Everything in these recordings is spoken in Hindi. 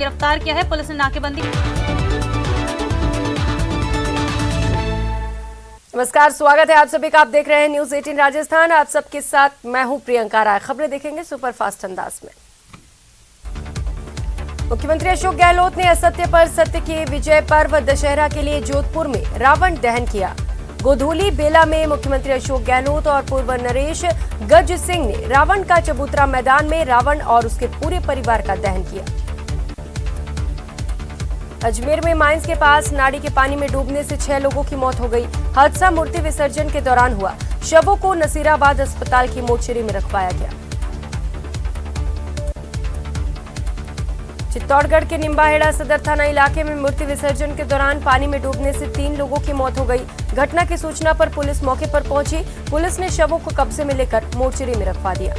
गिरफ्तार किया है। पुलिस ने नाकेबंदी। नमस्कार, स्वागत है आप सभी का। आप देख रहे हैं न्यूज 18 राजस्थान। आप सबके साथ मैं हूं प्रियंका राय। खबरें देखेंगे सुपरफास्ट अंदाज में। मुख्यमंत्री अशोक गहलोत ने असत्य पर सत्य के विजय पर्व दशहरा के लिए जोधपुर में रावण दहन किया। गोधूली बेला में मुख्यमंत्री अशोक गहलोत और पूर्व नरेश गज सिंह ने रावण का चबूतरा मैदान में रावण और उसके पूरे परिवार का दहन किया। अजमेर में माइंस के पास नाड़ी के पानी में डूबने से 6 लोगों की मौत हो गई। हादसा मूर्ति विसर्जन के दौरान हुआ। शवों को नसीराबाद अस्पताल की मोर्चरी में रखवाया गया। चित्तौड़गढ़ के निम्बाहेड़ा सदर थाना इलाके में मूर्ति विसर्जन के दौरान पानी में डूबने से 3 लोगों की मौत हो गई। घटना की सूचना पर पुलिस मौके पर पहुंची। पुलिस ने शवों को कब्जे में लेकर मोर्चरी में रखवा दिया।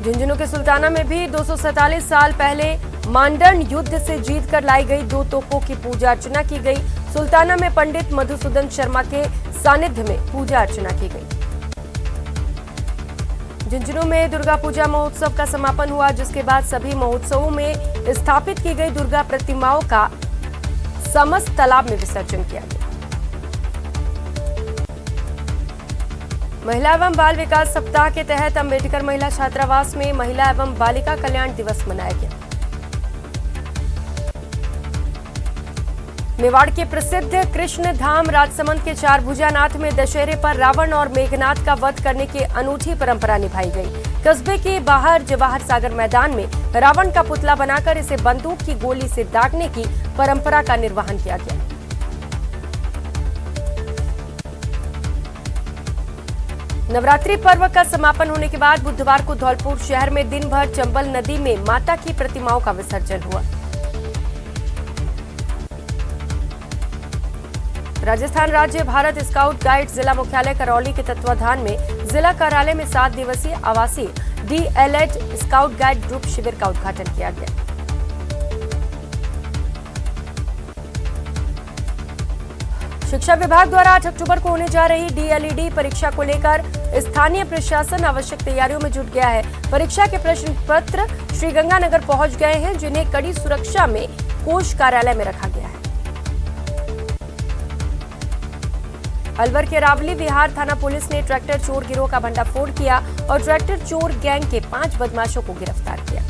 झुंझुनू के सुल्ताना में भी 247 साल पहले मांडन युद्ध से जीतकर लाई गई 2 तोपों की पूजा अर्चना की गई। सुल्ताना में पंडित मधुसूदन शर्मा के सानिध्य में पूजा अर्चना की गई। झुंझुनू में दुर्गा पूजा महोत्सव का समापन हुआ, जिसके बाद सभी महोत्सवों में स्थापित की गई दुर्गा प्रतिमाओं का समस्त तालाब में विसर्जन किया गया। महिला एवं बाल विकास सप्ताह के तहत अंबेडकर महिला छात्रावास में महिला एवं बालिका कल्याण दिवस मनाया गया। मेवाड़ के प्रसिद्ध कृष्ण धाम राजसमंद के चारभुजानाथ में दशहरे पर रावण और मेघनाथ का वध करने की अनूठी परंपरा निभाई गई। कस्बे के बाहर जवाहर सागर मैदान में रावण का पुतला बनाकर इसे बंदूक की गोली से दागने की परंपरा का निर्वहन किया गया। नवरात्रि पर्व का समापन होने के बाद बुधवार को धौलपुर शहर में दिन भर चंबल नदी में माता की प्रतिमाओं का विसर्जन हुआ। राजस्थान राज्य भारत स्काउट गाइड जिला मुख्यालय करौली के तत्वाधान में जिला कार्यालय में 7 दिवसीय आवासीय डीएलएड स्काउट गाइड ग्रुप शिविर का उद्घाटन किया गया। शिक्षा विभाग द्वारा 8 अक्टूबर को होने जा रही डीएलईडी परीक्षा को लेकर स्थानीय प्रशासन आवश्यक तैयारियों में जुट गया है। परीक्षा के प्रश्न पत्र श्रीगंगानगर पहुंच गए हैं, जिन्हें कड़ी सुरक्षा में कोष कार्यालय में रखा गया है। अलवर के रावली विहार थाना पुलिस ने ट्रैक्टर चोर गिरोह का भंडाफोड़ किया और ट्रैक्टर चोर गैंग के 5 बदमाशों को गिरफ्तार किया।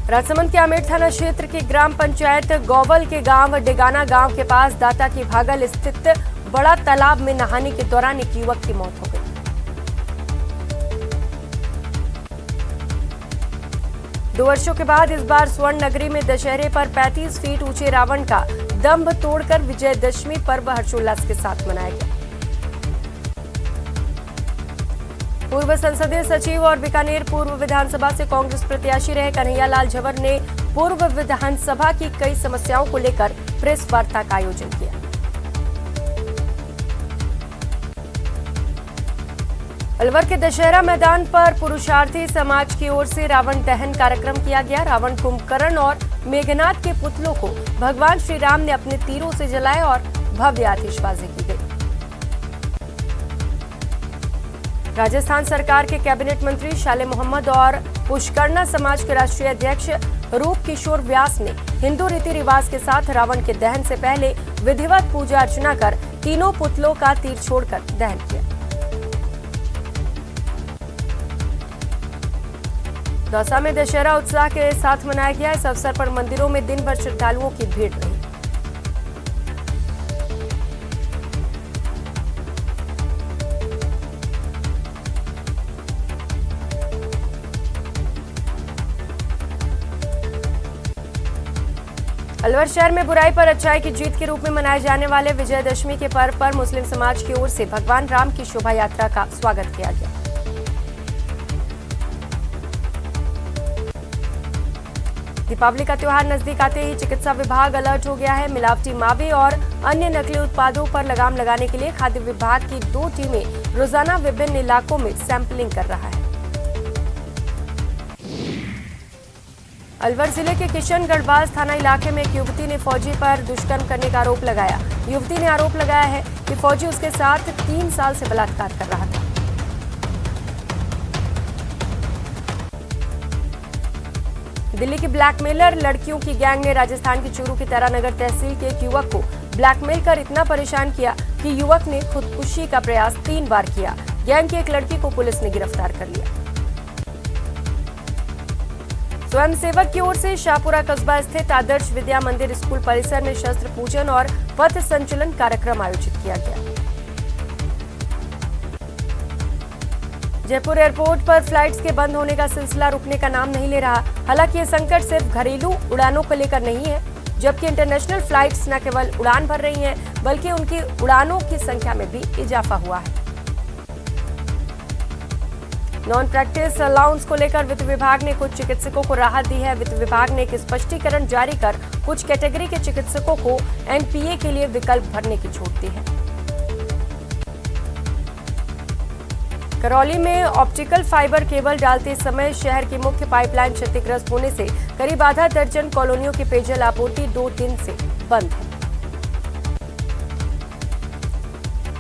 राजसमंद के आमेर थाना क्षेत्र के ग्राम पंचायत गौवल के गांव डेगाना गांव के पास दाता की भागल स्थित बड़ा तालाब में नहाने के दौरान एक युवक की मौत हो गई। दो वर्षों के बाद इस बार स्वर्ण नगरी में दशहरे पर 35 फीट ऊंचे रावण का दंभ तोड़कर विजयदशमी पर्व हर्षोल्लास के साथ मनाया गया। पूर्व संसदीय सचिव और बीकानेर पूर्व विधानसभा से कांग्रेस प्रत्याशी रहे कन्हैयालाल झवर ने पूर्व विधानसभा की कई समस्याओं को लेकर प्रेस वार्ता का आयोजन किया। अलवर के दशहरा मैदान पर पुरुषार्थी समाज की ओर से रावण दहन कार्यक्रम किया गया। रावण कुंभकर्ण और मेघनाथ के पुतलों को भगवान श्री राम ने अपने तीरों से जलाया और भव्य आतिशबाजी की गई। राजस्थान सरकार के कैबिनेट मंत्री शाले मोहम्मद और पुष्करना समाज के राष्ट्रीय अध्यक्ष रूप किशोर व्यास ने हिंदू रीति रिवाज के साथ रावण के दहन से पहले विधिवत पूजा अर्चना कर तीनों पुतलों का तीर छोड़कर दहन किया। दौसा में दशहरा उत्साह के साथ मनाया गया। इस अवसर पर मंदिरों में दिन भर श्रद्धालुओं की भीड़ रही। अलवर शहर में बुराई पर अच्छाई की जीत के रूप में मनाए जाने वाले विजयदशमी के पर्व पर मुस्लिम समाज की ओर से भगवान राम की शोभा यात्रा का स्वागत किया गया। दीपावली का त्योहार नजदीक आते ही चिकित्सा विभाग अलर्ट हो गया है। मिलावटी मावे और अन्य नकली उत्पादों पर लगाम लगाने के लिए खाद्य विभाग की 2 टीमें रोजाना विभिन्न इलाकों में सैंपलिंग कर रहा है। अलवर जिले के किशनगढ़ थाना इलाके में एक युवती ने फौजी पर दुष्कर्म करने का आरोप लगाया। युवती ने आरोप लगाया है कि फौजी उसके साथ 3 साल से बलात्कार कर रहा था। दिल्ली की ब्लैकमेलर लड़कियों की गैंग ने राजस्थान की चूरू की तारानगर तहसील के एक युवक को ब्लैकमेल कर इतना परेशान किया कि युवक ने खुदकुशी का प्रयास 3 बार किया। गैंग की एक लड़की को पुलिस ने गिरफ्तार कर लिया। स्वयंसेवक की ओर से शाहपुरा कस्बा स्थित आदर्श विद्या मंदिर स्कूल परिसर में शस्त्र पूजन और पथ संचलन कार्यक्रम आयोजित किया गया। जयपुर एयरपोर्ट पर फ्लाइट्स के बंद होने का सिलसिला रुकने का नाम नहीं ले रहा। हालांकि ये संकट सिर्फ घरेलू उड़ानों को लेकर नहीं है, जबकि इंटरनेशनल फ्लाइट्स न केवल उड़ान भर रही हैं, बल्कि उनकी उड़ानों की संख्या में भी इजाफा हुआ है। नॉन प्रैक्टिस अलाउंस को लेकर वित्त विभाग ने कुछ चिकित्सकों को राहत दी है। वित्त विभाग ने एक स्पष्टीकरण जारी कर कुछ कैटेगरी के चिकित्सकों को एनपीए के लिए विकल्प भरने की छूट दी है। करौली में ऑप्टिकल फाइबर केबल डालते समय शहर की मुख्य पाइपलाइन क्षतिग्रस्त होने से करीब आधा दर्जन कॉलोनियों की पेयजल आपूर्ति 2 दिन से बंद है।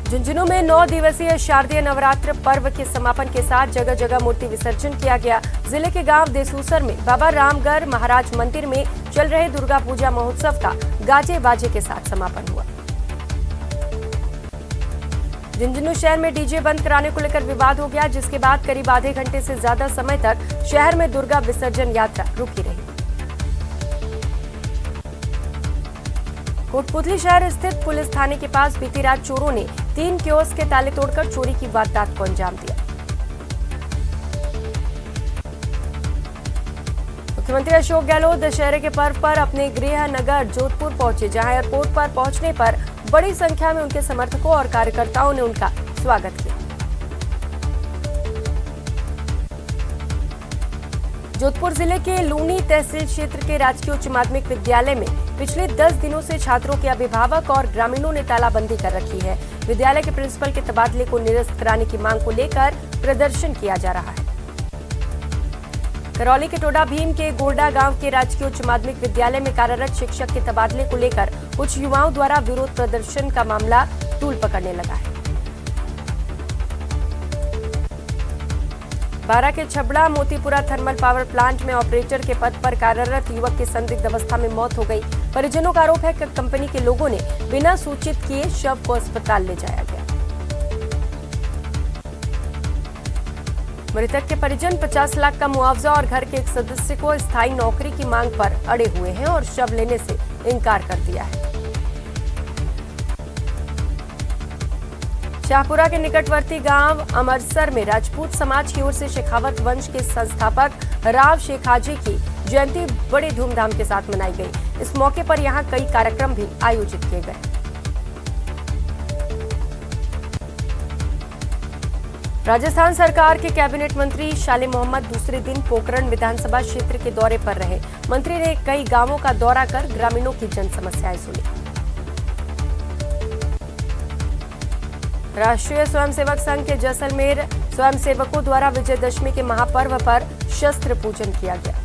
झुंझुनू में 9 दिवसीय शारदीय नवरात्र पर्व के समापन के साथ जगह जगह मूर्ति विसर्जन किया गया। जिले के गांव देसूसर में बाबा रामगढ़ महाराज मंदिर में चल रहे दुर्गा पूजा महोत्सव का गाजे बाजे के साथ समापन हुआ। झुंझुनू शहर में डीजे बंद कराने को लेकर विवाद हो गया, जिसके बाद करीब आधे घंटे से ज्यादा समय तक शहर में दुर्गा विसर्जन यात्रा रुकी रही। कोटपुतली शहर स्थित पुलिस थाने के पास बीती रात चोरों ने 3 कियोस्क के ताले तोड़कर चोरी की वारदात को अंजाम दिया। मुख्यमंत्री अशोक गहलोत दशहरे के पर्व पर अपने गृह नगर जोधपुर पहुंचे, जहां एयरपोर्ट पर पहुंचने पर बड़ी संख्या में उनके समर्थकों और कार्यकर्ताओं ने उनका स्वागत किया। जोधपुर जिले के लूनी तहसील क्षेत्र के राजकीय उच्च माध्यमिक विद्यालय में पिछले 10 दिनों से छात्रों के अभिभावक और ग्रामीणों ने तालाबंदी कर रखी है। विद्यालय के प्रिंसिपल के तबादले को निरस्त कराने की मांग को लेकर प्रदर्शन किया जा रहा है। करौली के टोडा भीम के गोरडा गांव के राजकीय उच्च माध्यमिक विद्यालय में कार्यरत शिक्षक के तबादले को लेकर कुछ युवाओं द्वारा विरोध प्रदर्शन का मामला तूल पकड़ने लगा है। बारा के Chhabra Motipura thermal power plant में ऑपरेटर के पद पर कार्यरत युवक की संदिग्ध अवस्था में मौत हो गई। परिजनों का आरोप है कि कंपनी के लोगों ने बिना सूचित किए शव को अस्पताल ले जाया गया। मृतक के परिजन 50 लाख का मुआवजा और घर के एक सदस्य को स्थायी नौकरी की मांग पर अड़े हुए हैं और शव लेने से इनकार कर दिया है। शाहपुरा के निकटवर्ती गांव अमरसर में राजपूत समाज की ओर से शेखावत वंश के संस्थापक राव शेखाजी की जयंती बड़े धूमधाम के साथ मनाई गई। इस मौके पर यहां कई कार्यक्रम भी आयोजित किए गए। राजस्थान सरकार के कैबिनेट मंत्री शाले मोहम्मद दूसरे दिन पोखरण विधानसभा क्षेत्र के दौरे पर रहे। मंत्री ने कई गांवों का दौरा कर ग्रामीणों की जन समस्याएं सुनी। राष्ट्रीय स्वयंसेवक संघ के जैसलमेर स्वयंसेवकों द्वारा विजयदशमी के महापर्व पर शस्त्र पूजन किया गया।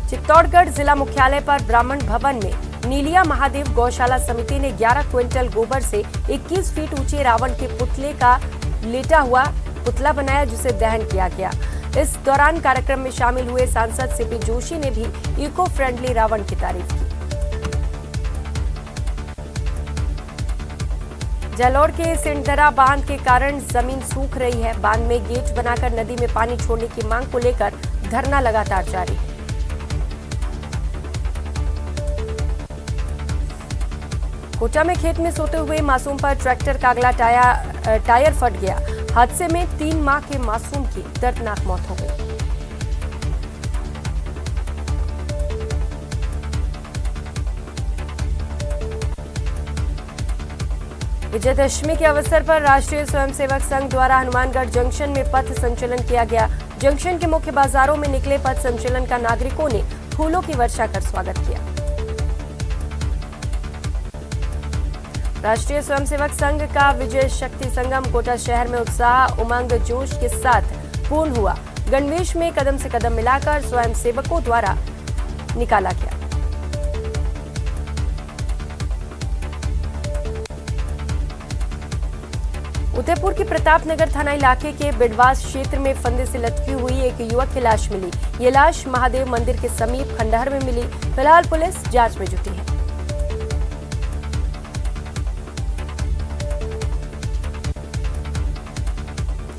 चित्तौड़गढ़ जिला मुख्यालय पर ब्राह्मण भवन में नीलिया महादेव गौशाला समिति ने 11 क्विंटल गोबर से 21 फीट ऊंचे रावण के पुतले का लेटा हुआ पुतला बनाया, जिसे दहन किया गया। इस दौरान कार्यक्रम में शामिल हुए सांसद सीपी जोशी ने भी इको फ्रेंडली रावण की तारीफ की। जालौर के सिंडरा बांध के कारण जमीन सूख रही है। बांध में गेट बनाकर नदी में पानी छोड़ने की मांग को लेकर धरना लगातार जारी है। कोटा में खेत में सोते हुए मासूम पर ट्रैक्टर का अगला टायर फट गया। हादसे में 3 माह के मासूम की दर्दनाक मौत हो गई। विजयदशमी के अवसर पर राष्ट्रीय स्वयंसेवक संघ द्वारा हनुमानगढ़ जंक्शन में पथ संचलन किया गया। जंक्शन के मुख्य बाजारों में निकले पथ संचलन का नागरिकों ने फूलों की वर्षा कर स्वागत किया। राष्ट्रीय स्वयंसेवक संघ का विजय शक्ति संगम कोटा शहर में उत्साह उमंग जोश के साथ पूर्ण हुआ। गणवेश में कदम से कदम मिलाकर स्वयं सेवकों द्वारा निकाला गया। उदयपुर की प्रतापनगर थाना इलाके के बिडवास क्षेत्र में फंदे से लटकी हुई एक युवक की लाश मिली। ये लाश महादेव मंदिर के समीप खंडहर में मिली। फिलहाल पुलिस जांच में जुटी है।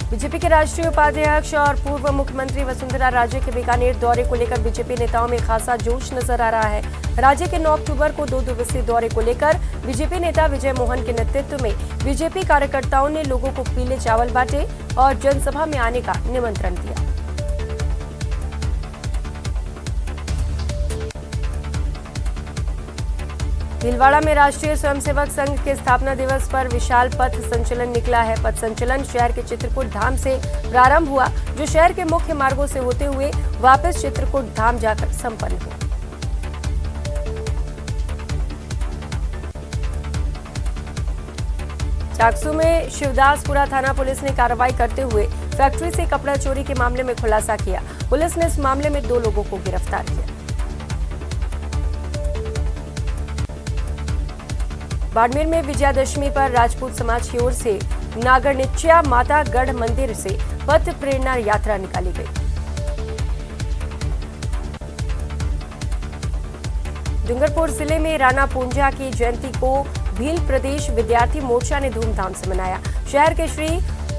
बीजेपी के राष्ट्रीय उपाध्यक्ष और पूर्व मुख्यमंत्री वसुंधरा राजे के बीकानेर दौरे को लेकर बीजेपी नेताओं में खासा जोश नजर आ रहा है। राज्य के 9 अक्टूबर को 2 दिवसीय दौरे को लेकर बीजेपी नेता विजय मोहन के नेतृत्व में बीजेपी कार्यकर्ताओं ने लोगों को पीले चावल बांटे और जनसभा में आने का निमंत्रण दिया। भीलवाड़ा में राष्ट्रीय स्वयंसेवक संघ के स्थापना दिवस पर विशाल पथ संचलन निकला है। पथ संचलन शहर के चित्रकूट धाम से प्रारंभ हुआ, जो शहर के मुख्य मार्गों से होते हुए वापस चित्रकूट धाम जाकर संपन्न हुआ। चाकसू में शिवदासपुरा थाना पुलिस ने कार्रवाई करते हुए फैक्ट्री से कपड़ा चोरी के मामले में खुलासा किया। पुलिस ने इस मामले में 2 लोगों को गिरफ्तार किया। बाड़मेर में विजयादशमी पर राजपूत समाज की ओर से नागरनिच्या माता गढ़ मंदिर से पथ प्रेरणा यात्रा निकाली गई। डूंगरपुर जिले में राणा पूंजा की जयंती को भील प्रदेश विद्यार्थी मोर्चा ने धूमधाम से मनाया। शहर के श्री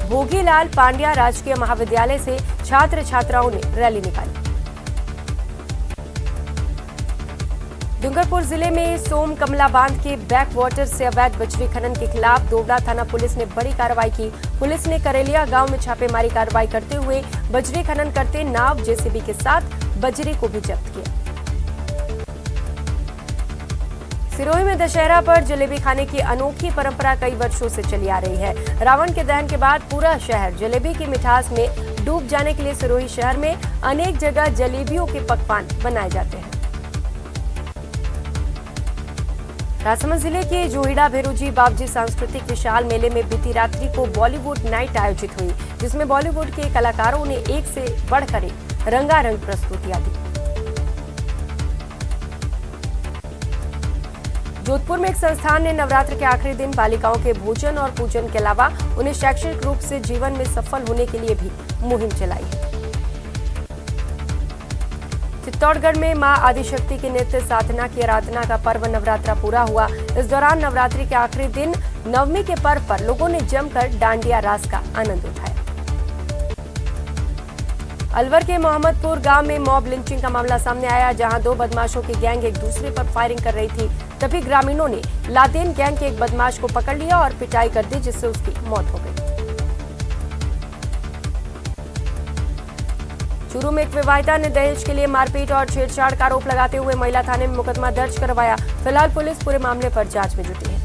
भोगीलाल पांड्या राजकीय महाविद्यालय से छात्र छात्राओं ने रैली निकाली। डूंगरपुर जिले में सोम कमला बांध के बैक वाटर से अवैध बजरी खनन के खिलाफ दोवड़ा थाना पुलिस ने बड़ी कार्रवाई की। पुलिस ने करेलिया गांव में छापेमारी कार्रवाई करते हुए बजरी खनन करते नाव जेसीबी के साथ बजरी को भी जब्त किया। सिरोही में दशहरा पर जलेबी खाने की अनोखी परंपरा कई वर्षों से चली आ रही है। रावण के दहन के बाद पूरा शहर जलेबी की मिठास में डूब जाने के लिए सिरोही शहर में अनेक जगह जलेबियों के पकवान बनाए जाते हैं। राजसमंद जिले के जोहिड़ा भेरूजी बाबजी सांस्कृतिक विशाल मेले में बीती रात्रि को बॉलीवुड नाइट आयोजित हुई, जिसमें बॉलीवुड के कलाकारों ने एक से बढ़कर एक रंगारंग प्रस्तुतियां दी। जोधपुर में एक संस्थान ने नवरात्र के आखिरी दिन बालिकाओं के भोजन और पूजन के अलावा उन्हें शैक्षणिक रूप से जीवन में सफल होने के लिए भी मुहिम चलाई है। चित्तौड़गढ़ में मां आदिशक्ति की नित्य साधना की आराधना का पर्व नवरात्रा पूरा हुआ। इस दौरान नवरात्रि के आखिरी दिन नवमी के पर्व पर लोगों ने जमकर डांडिया रास का आनंद उठाया। अलवर के मोहम्मदपुर गांव में मॉब लिंचिंग का मामला सामने आया, जहां 2 बदमाशों की गैंग एक दूसरे पर फायरिंग कर रही थी। तभी ग्रामीणों ने लादेन गैंग के एक बदमाश को पकड़ लिया और पिटाई कर दी, जिससे उसकी मौत हो गई। चूरू में एक विवाहिता ने दहेज के लिए मारपीट और छेड़छाड़ का आरोप लगाते हुए महिला थाने में मुकदमा दर्ज करवाया। फिलहाल पुलिस पूरे मामले पर जांच में जुटी है।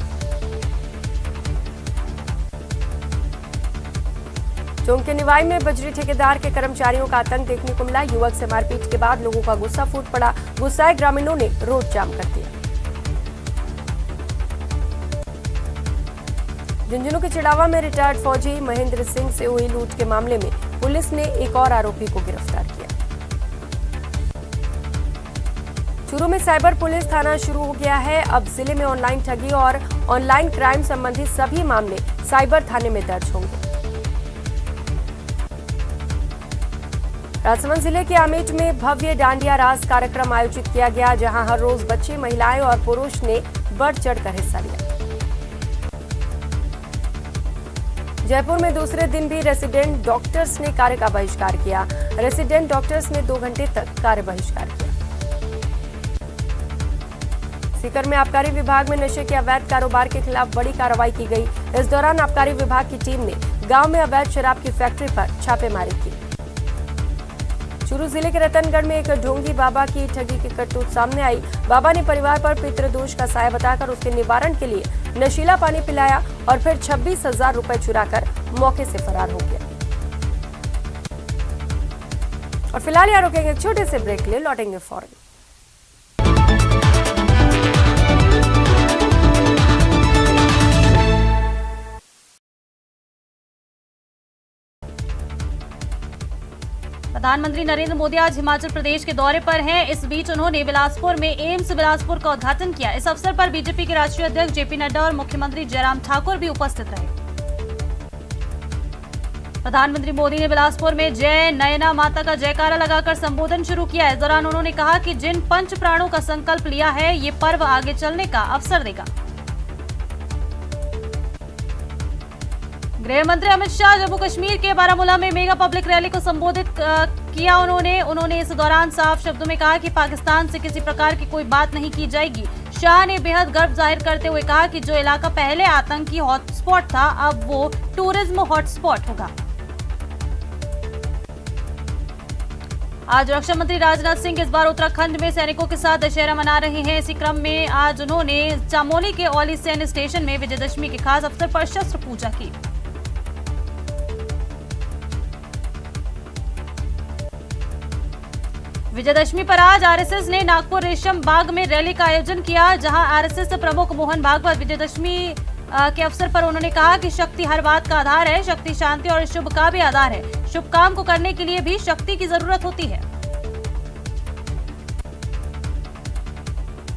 चौंक के निवाई में बजरी ठेकेदार के कर्मचारियों का आतंक देखने को मिला। युवक से मारपीट के बाद लोगों का गुस्सा फूट पड़ा। गुस्साए ग्रामीणों ने रोड जाम कर दिया। झुंझुनू के चिड़ावा में रिटायर्ड फौजी महेंद्र सिंह से हुई लूट के मामले में पुलिस ने एक और आरोपी को गिरफ्तार किया। चूरू में साइबर पुलिस थाना शुरू हो गया है। अब जिले में ऑनलाइन ठगी और ऑनलाइन क्राइम संबंधी सभी मामले साइबर थाने में दर्ज होंगे। राजसमंद जिले के आमेट में भव्य डांडिया रास कार्यक्रम आयोजित किया गया, जहां हर रोज बच्चे, महिलाएं और पुरुष ने बढ़ चढ़कर हिस्सा लिया। जयपुर में दूसरे दिन भी रेसिडेंट डॉक्टर्स ने कार्य का बहिष्कार किया। रेसिडेंट डॉक्टर्स ने 2 घंटे तक कार्य बहिष्कार किया। सीकर में आबकारी विभाग में नशे के अवैध कारोबार के खिलाफ बड़ी कार्रवाई की गई। इस दौरान आबकारी विभाग की टीम ने गांव में अवैध शराब की फैक्ट्री पर छापेमारी की। चूरू जिले के रतनगढ़ में एक ढोंगी बाबा की ठगी की करतूत सामने आई। बाबा ने परिवार पर पितृदोष का साया बताकर उसके निवारण के लिए नशीला पानी पिलाया और फिर 26,000 रुपए चुराकर मौके से फरार हो गया। और फिलहाल यहाँ रुकेंगे एक छोटे से ब्रेक के लिए, लौटेंगे फौरन। प्रधानमंत्री नरेंद्र मोदी आज हिमाचल प्रदेश के दौरे पर हैं। इस बीच उन्होंने बिलासपुर में एम्स बिलासपुर का उद्घाटन किया। इस अवसर पर बीजेपी के राष्ट्रीय अध्यक्ष जेपी नड्डा और मुख्यमंत्री जयराम ठाकुर भी उपस्थित रहे। प्रधानमंत्री मोदी ने बिलासपुर में जय नयना माता का जयकारा लगाकर संबोधन शुरू किया। इस दौरान उन्होंने कहा कि जिन पंच प्राणों का संकल्प लिया है, ये पर्व आगे चलने का अवसर देगा। गृह मंत्री अमित शाह जम्मू कश्मीर के बारामूला में मेगा पब्लिक रैली को संबोधित किया। उन्होंने इस दौरान साफ शब्दों में कहा कि पाकिस्तान से किसी प्रकार की कोई बात नहीं की जाएगी। शाह ने बेहद गर्व जाहिर करते हुए कहा कि जो इलाका पहले आतंकी हॉटस्पॉट था, अब वो टूरिज्म हॉटस्पॉट होगा। आज रक्षा मंत्री राजनाथ सिंह इस बार उत्तराखंड में सैनिकों के साथ दशहरा मना रहे हैं। इसी क्रम में आज उन्होंने चामोली के औली सैन्य स्टेशन में विजयदशमी के खास अवसर पर शस्त्र पूजा की। विजयदशमी पर आज आरएसएस ने नागपुर रेशम बाग में रैली का आयोजन किया, जहां आरएसएस प्रमुख मोहन भागवत विजयदशमी के अवसर पर उन्होंने कहा कि शक्ति हर बात का आधार है, शक्ति शांति और शुभ का भी आधार है। शुभ काम को करने के लिए भी शक्ति की जरूरत होती है।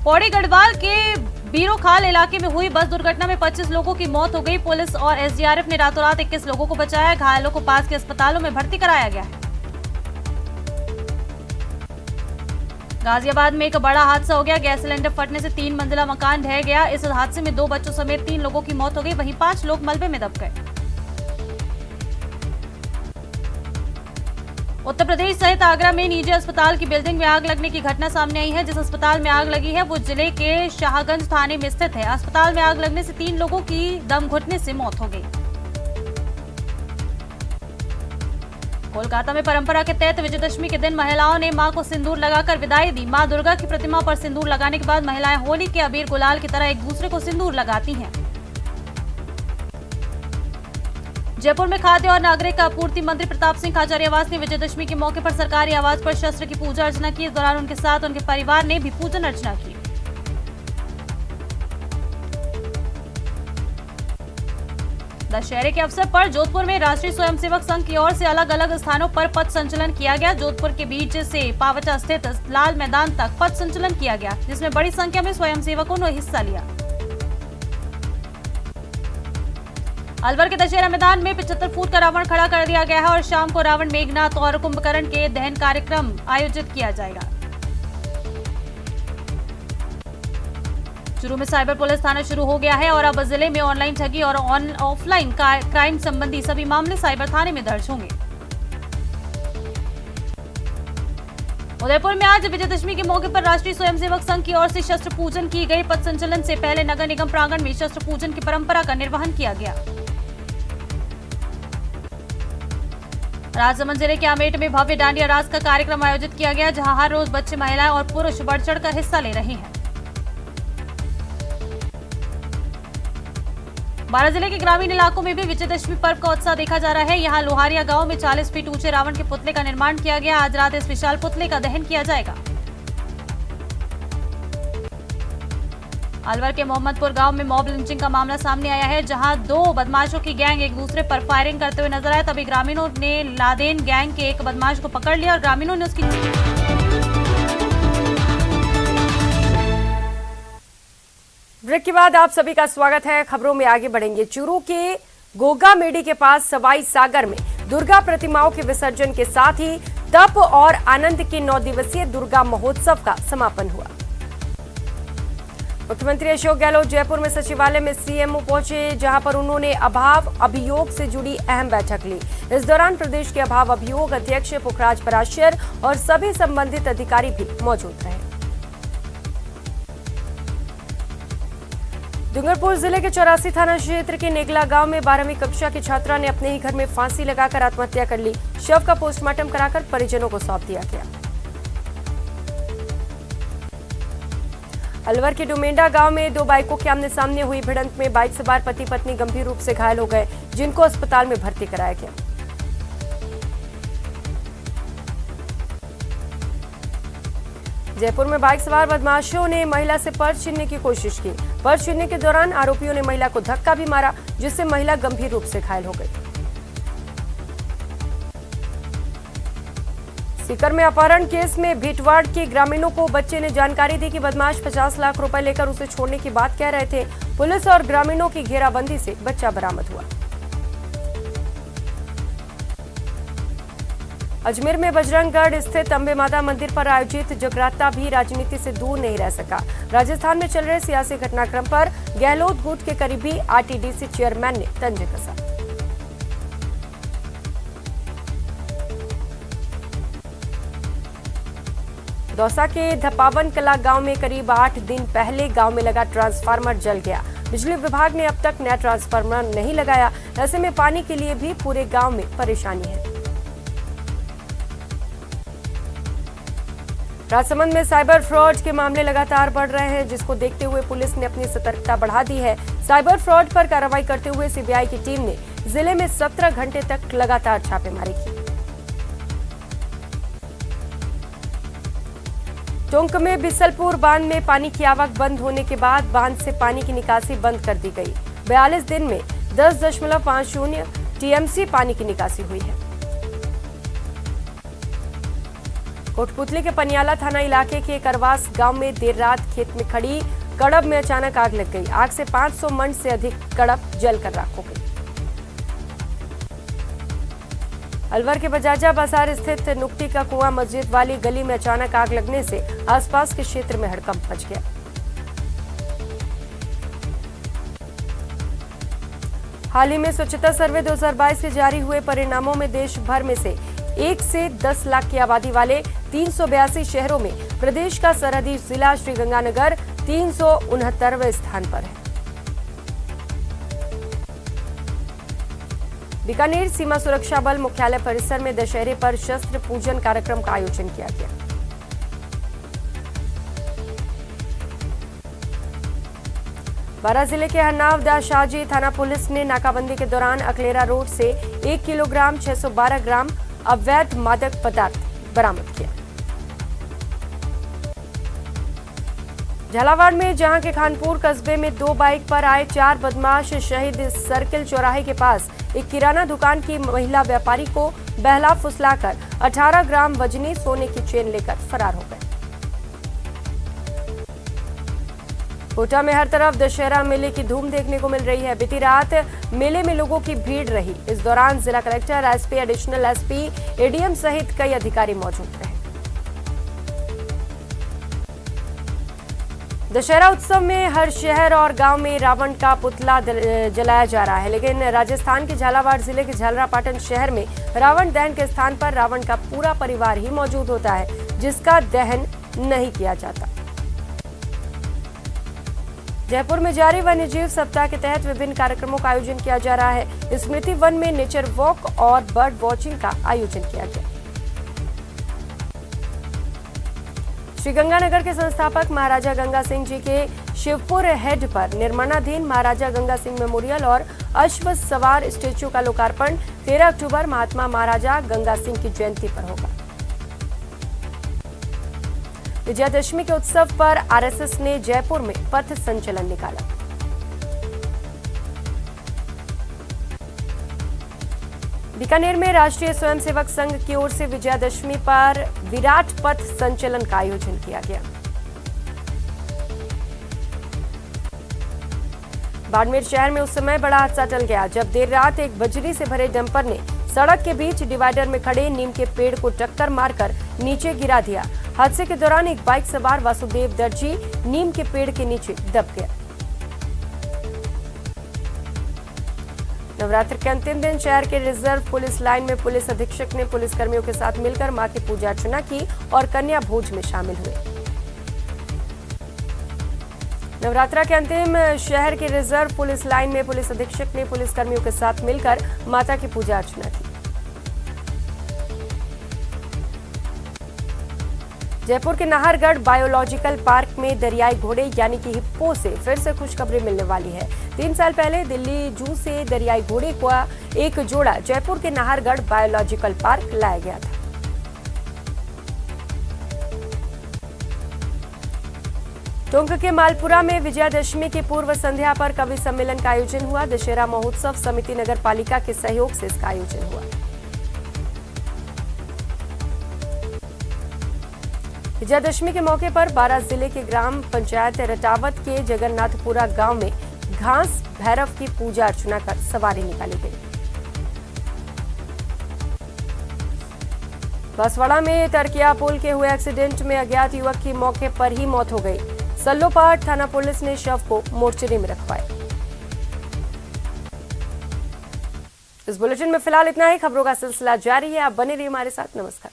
पौड़ी गढ़वाल के बीरोखाल इलाके में हुई बस दुर्घटना में 25 लोगों की मौत हो गई। पुलिस और एसडीआरएफ ने रातों रात 21 लोगों को बचाया। घायलों को पास के अस्पतालों में भर्ती कराया गया है। गाजियाबाद में एक बड़ा हादसा हो गया। गैस सिलेंडर फटने से 3 मंजिला मकान ढह गया। इस हादसे में 2 बच्चों समेत 3 लोगों की मौत हो गई, वहीं 5 लोग मलबे में दब गए। उत्तर प्रदेश सहित आगरा में निजी अस्पताल की बिल्डिंग में आग लगने की घटना सामने आई है। जिस अस्पताल में आग लगी है वो जिले के शाहगंज थाने में स्थित है। अस्पताल में आग लगने से 3 लोगों की दम घुटने से मौत हो गई। कोलकाता में परंपरा के तहत विजयदशमी के दिन महिलाओं ने मां को सिंदूर लगाकर विदाई दी। मां दुर्गा की प्रतिमा पर सिंदूर लगाने के बाद महिलाएं होली के अबीर गुलाल की तरह एक दूसरे को सिंदूर लगाती हैं। जयपुर में खाद्य और नागरिक आपूर्ति मंत्री प्रताप सिंह खाचरियावास ने विजयदशमी के मौके पर सरकारी आवास पर शस्त्र की पूजा अर्चना की। इस दौरान उनके साथ उनके परिवार ने भी पूजन अर्चना की। दशहरे के अवसर पर जोधपुर में राष्ट्रीय स्वयंसेवक संघ की ओर से अलग अलग स्थानों पर पथ संचलन किया गया। जोधपुर के बीच से पावटा स्थित लाल मैदान तक पथ संचलन किया गया, जिसमें बड़ी संख्या में स्वयंसेवकों ने हिस्सा लिया। अलवर के दशहरा मैदान में 75 फुट का रावण खड़ा कर दिया गया है और शाम को रावण मेघनाथ और कुंभकर्ण के दहन कार्यक्रम आयोजित किया जाएगा। चूरू में साइबर पुलिस थाना शुरू हो गया है और अब जिले में ऑनलाइन ठगी और ऑफलाइन क्राइम संबंधी सभी मामले साइबर थाने में दर्ज होंगे। उदयपुर में आज विजयदशमी के मौके पर राष्ट्रीय स्वयंसेवक संघ की ओर से शस्त्र पूजन की गई। पथ संचलन से पहले नगर निगम प्रांगण में शस्त्र पूजन की परंपरा का निर्वहन किया गया। राजसमंद जिले के आमेट में भव्य डांडिया रास का कार्यक्रम आयोजित किया गया, जहां हर रोज बच्चे, महिलाएं और पुरुष बढ़ चढ़कर हिस्सा ले रहे हैं। बारां जिले के ग्रामीण इलाकों में भी विजयदशमी पर्व का उत्साह देखा जा रहा है। यहां लोहारिया गांव में 40 फीट ऊंचे रावण के पुतले का निर्माण किया गया। आज रात इस विशाल पुतले का दहन किया जाएगा। अलवर के मोहम्मदपुर गांव में मॉब लिंचिंग का मामला सामने आया है, जहां 2 बदमाशों की गैंग एक दूसरे पर फायरिंग करते हुए नजर आए। तभी ग्रामीणों ने लादेन गैंग के एक बदमाश को पकड़ लिया और ग्रामीणों ने उसकी ब्रेक के बाद आप सभी का स्वागत है। खबरों में आगे बढ़ेंगे। चूरू के गोगा मेडी के पास सवाई सागर में दुर्गा प्रतिमाओं के विसर्जन के साथ ही तप और आनंद के 9 दिवसीय दुर्गा महोत्सव का समापन हुआ। मुख्यमंत्री अशोक गहलोत जयपुर में सचिवालय में सीएमओ पहुंचे, जहां पर उन्होंने अभाव अभियोग से जुड़ी अहम बैठक ली। इस दौरान प्रदेश के अभाव अभियोग अध्यक्ष पुखराज पराशर और सभी संबंधित अधिकारी भी मौजूद रहे। डूंगरपुर जिले के 84 थाना क्षेत्र के नेगला गांव में 12वीं कक्षा की छात्रा ने अपने ही घर में फांसी लगाकर आत्महत्या कर ली। शव का पोस्टमार्टम कराकर परिजनों को सौंप दिया गया। अलवर के डुमेंडा गांव में 2 बाइकों के आमने सामने हुई भिड़ंत में बाइक सवार पति पत्नी गंभीर रूप से घायल हो गए, जिनको अस्पताल में भर्ती कराया गया। जयपुर में बाइक सवार बदमाशों ने महिला से पर्स छीनने की कोशिश की। पर्स छीनने के दौरान आरोपियों ने महिला को धक्का भी मारा, जिससे महिला गंभीर रूप से घायल हो गई। सीकर में अपहरण केस में भीटवाड़ के ग्रामीणों को बच्चे ने जानकारी दी कि बदमाश 50 लाख रुपए लेकर उसे छोड़ने की बात कह रहे थे। पुलिस और ग्रामीणों की घेराबंदी से बच्चा बरामद हुआ। अजमेर में बजरंगगढ़ स्थित अंबे माता मंदिर पर आयोजित जगराता भी राजनीति से दूर नहीं रह सका। राजस्थान में चल रहे सियासी घटनाक्रम पर गहलोत गुट के करीबी आरटीडीसी चेयरमैन ने तंज कसा। दौसा के धपावन कला गांव में करीब 8 दिन पहले गांव में लगा ट्रांसफार्मर जल गया। बिजली विभाग ने अब तक नया ट्रांसफार्मर नहीं लगाया। ऐसे में पानी के लिए भी पूरे गांव में परेशानी है। राजसमंद में साइबर फ्रॉड के मामले लगातार बढ़ रहे हैं, जिसको देखते हुए पुलिस ने अपनी सतर्कता बढ़ा दी है। साइबर फ्रॉड पर कार्रवाई करते हुए सीबीआई की टीम ने जिले में 17 घंटे तक लगातार छापेमारी की। टोंक में बिसलपुर बांध में पानी की आवक बंद होने के बाद बांध से पानी की निकासी बंद कर दी गई। 42 दिन में 10.50 टीएमसी पानी की निकासी हुई है। कोटपुतली के पनियाला थाना इलाके के करवास गांव में देर रात खेत में खड़ी कड़ब में अचानक आग लग गई। आग से 500 मन से अधिक कड़ब जलकर राख हो गई। अलवर के बजाजा बाजार स्थित नुक्ती का कुआं मस्जिद वाली गली में अचानक आग लगने से आसपास के क्षेत्र में हड़कंप मच गया। हाल ही में स्वच्छता सर्वे 2022 के जारी हुए परिणामों में देश भर में से 1 से 10 लाख की आबादी वाले 382 शहरों में प्रदेश का सरहदी जिला श्रीगंगानगर 369वें स्थान पर है। बीकानेर सीमा सुरक्षा बल मुख्यालय परिसर में दशहरे पर शस्त्र पूजन कार्यक्रम का आयोजन किया गया। बारां जिले के हरनाव दाशाजी थाना पुलिस ने नाकाबंदी के दौरान अकलेरा रोड से 1 किलोग्राम 612 ग्राम अवैध मादक पदार्थ बरामद किया। झालावाड़ में जहां के खानपुर कस्बे में 2 बाइक पर आए 4 बदमाश शहीद सर्किल चौराहे के पास एक किराना दुकान की महिला व्यापारी को बहला फुसलाकर 18 ग्राम वजनी सोने की चेन लेकर फरार हो गए। कोटा में हर तरफ दशहरा मेले की धूम देखने को मिल रही है। बीती रात मेले में लोगों की भीड़ रही। इस दौरान जिला collector, SP, additional SP, ADM सहित कई अधिकारी मौजूद रहे। दशहरा उत्सव में हर शहर और गांव में रावण का पुतला जलाया जा रहा है, लेकिन राजस्थान के झालावाड़ जिले के झालरापाटन शहर में रावण दहन के स्थान पर रावण का पूरा परिवार ही मौजूद होता है, जिसका दहन नहीं किया जाता। जयपुर में जारी वन्यजीव सप्ताह के तहत विभिन्न कार्यक्रमों का आयोजन किया जा रहा है। स्मृति वन में नेचर वॉक और बर्ड वॉचिंग का आयोजन किया गया। श्रीगंगानगर के संस्थापक महाराजा गंगा सिंह जी के शिवपुर हेड पर निर्माणाधीन महाराजा गंगा सिंह मेमोरियल और अश्व सवार स्टेच्यू का लोकार्पण 13 अक्टूबर महात्मा महाराजा गंगा सिंह की जयंती पर होगा। विजयादशमी के उत्सव पर आरएसएस ने जयपुर में पथ संचलन निकाला। बीकानेर में राष्ट्रीय स्वयंसेवक संघ की ओर से विजयादशमी पर विराट पथ संचलन का आयोजन किया गया। बाड़मेर शहर में उस समय बड़ा हादसा टल गया जब देर रात एक बजरी से भरे डंपर ने सड़क के बीच डिवाइडर में खड़े नीम के पेड़ को टक्कर मारकर नीचे गिरा दिया। हादसे के दौरान एक बाइक सवार वासुदेव दर्जी नीम के पेड़ के नीचे दब गया। नवरात्र के अंतिम दिन शहर के रिजर्व पुलिस लाइन में पुलिस अधीक्षक ने पुलिसकर्मियों के साथ मिलकर मां की पूजा अर्चना की और कन्या भोज में शामिल हुए। नवरात्रा के अंतिम शहर के रिजर्व पुलिस लाइन में पुलिस अधीक्षक ने पुलिसकर्मियों के साथ मिलकर माता की पूजा अर्चना की। जयपुर के नाहरगढ़ बायोलॉजिकल पार्क में दरियाई घोड़े यानी कि हिप्पो से फिर से खुशखबरी मिलने वाली है। 3 साल पहले दिल्ली जू से दरियाई घोड़े का एक जोड़ा जयपुर के नाहरगढ़ बायोलॉजिकल पार्क लाया गया था। टोंक के मालपुरा में विजयादशमी की पूर्व संध्या पर कवि सम्मेलन का आयोजन हुआ। दशहरा महोत्सव समिति नगर पालिका के सहयोग से इसका आयोजन हुआ। विजयादशमी के मौके पर बारां जिले के ग्राम पंचायत रटावत के जगन्नाथपुरा गांव में घास भैरव की पूजा अर्चना कर सवारी निकाली गई। बांसवाड़ा में तरकिया पुल के हुए एक्सीडेंट में अज्ञात युवक की मौके पर ही मौत हो गई। सल्लोपाट थाना पुलिस ने शव को मोर्चरी में रखवाया। इस बुलेटिन में फिलहाल इतना ही। खबरों का सिलसिला जारी है, आप बने रहिए हमारे साथ। नमस्कार।